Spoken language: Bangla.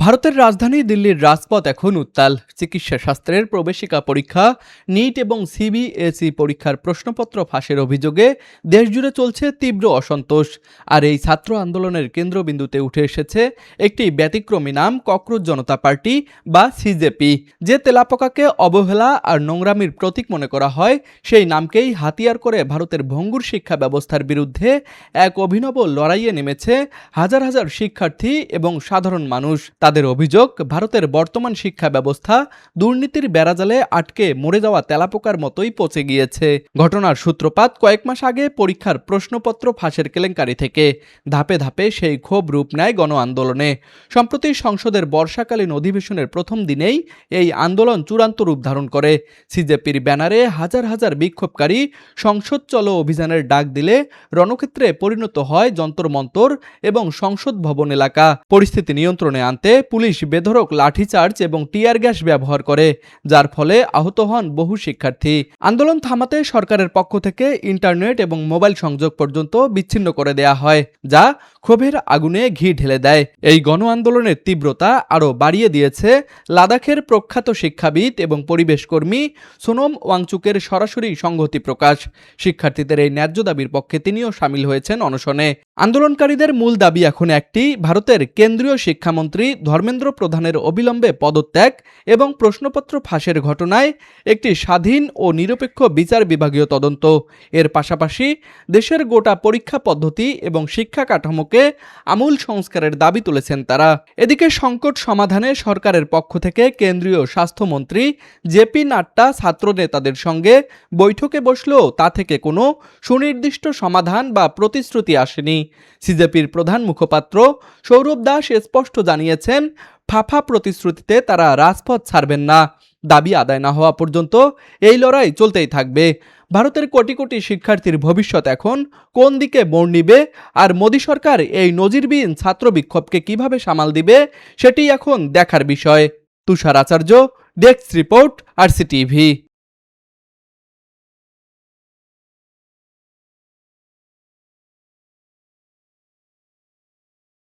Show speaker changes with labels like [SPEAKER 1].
[SPEAKER 1] ভারতের রাজধানী দিল্লির রাজপথ এখন উত্তাল। চিকিৎসা শাস্ত্রের প্রবেশিকা পরীক্ষা, নিট এবং সিবিএসই পরীক্ষার প্রশ্নপত্র ফাঁসের অভিযোগে দেশজুড়ে চলছে তীব্র অসন্তোষ। আর এই ছাত্র আন্দোলনের কেন্দ্রবিন্দুতে উঠে এসেছে একটি ব্যতিক্রমী নাম, ককরোচ জনতা পার্টি বা সিজেপি। যে তেলাপোকাকে অবহেলা আর নোংরামির প্রতীক মনে করা হয়, সেই নামকেই হাতিয়ার করে ভারতের ভঙ্গুর শিক্ষা ব্যবস্থার বিরুদ্ধে এক অভিনব লড়াইয়ে নেমেছে হাজার হাজার শিক্ষার্থী এবং সাধারণ মানুষ। তাদের অভিযোগ, ভারতের বর্তমান শিক্ষা ব্যবস্থা দুর্নীতির বেড়াজালে আটকে মরে যাওয়া তেলাপোকার মতোই পচে গিয়েছে। ঘটনার সূত্রপাত কয়েক মাস আগে পরীক্ষার প্রশ্নপত্র ফাঁসের কেলেঙ্কারি থেকে। ধাপে ধাপে সেই ক্ষোভ রূপ নেয় গণ আন্দোলনে। সম্প্রতি সংসদের বর্ষাকালীন অধিবেশনের প্রথম দিনেই এই আন্দোলন চূড়ান্ত রূপ ধারণ করে। সিজেপির ব্যানারে হাজার হাজার বিক্ষোভকারী সংসদ চলো অভিযানের ডাক দিলে রণক্ষেত্রে পরিণত হয় যন্তর মন্তর এবং সংসদ ভবন এলাকা। পরিস্থিতি নিয়ন্ত্রণে আনতে পুলিশ বেধড়ক লাঠিচার্জ এবং টিয়ার গ্যাস ব্যবহার করে, যার ফলে আহত হন বহু শিক্ষার্থী। আন্দোলন থামাতে সরকারের পক্ষ থেকে ইন্টারনেট এবং মোবাইল সংযোগ পর্যন্ত বিচ্ছিন্ন করে দেয়া হয়, যা ক্ষোভের আগুনে ঘি ঢেলে দেয়। এই গণ আন্দোলনের তীব্রতা আরও বাড়িয়ে দিয়েছে লাদাখের প্রখ্যাত শিক্ষাবিদ এবং পরিবেশ কর্মী সোনম ওয়াংচুকের সরাসরি সংহতি প্রকাশ। শিক্ষার্থীদের এই ন্যায্য দাবির পক্ষে তিনিও সামিল হয়েছেন অনশনে। আন্দোলনকারীদের মূল দাবি এখন একটি, ভারতের কেন্দ্রীয় শিক্ষামন্ত্রী ধর্মেন্দ্র প্রধানের অবিলম্বে পদত্যাগ এবং প্রশ্নপত্র ফাঁসের ঘটনায় একটি স্বাধীন ও নিরপেক্ষ বিচার বিভাগীয় তদন্ত। এর পাশাপাশি দেশের গোটা পরীক্ষা পদ্ধতি এবং শিক্ষা কাঠামোকে আমূল সংস্কারের দাবি তুলেছেন তারা। এদিকে সংকট সমাধানে সরকারের পক্ষ থেকে কেন্দ্রীয় স্বাস্থ্যমন্ত্রী জেপি নাড্ডা ছাত্র নেতাদের সঙ্গে বৈঠকে বসলেও তা থেকে কোনো সুনির্দিষ্ট সমাধান বা প্রতিশ্রুতি আসেনি। সিজেপির প্রধান মুখপাত্র সৌরভ দাস স্পষ্ট জানিয়েছেন, ফাফা প্রতিশ্রুতিতে তারা রাজপথ ছাড়বেন না। দাবি আদায় না হওয়া পর্যন্ত এই লড়াই চলতেই থাকবে। ভারতের কোটি কোটি শিক্ষার্থীর ভবিষ্যৎ এখন কোন দিকে মোড় নিবে, আর মোদী সরকার এই নজিরবিহীন ছাত্র বিক্ষোভকে কিভাবে সামাল দিবে, সেটি এখন দেখার বিষয়। তুষার আচার্য, ডেস্ক রিপোর্ট, আরসিটিভি।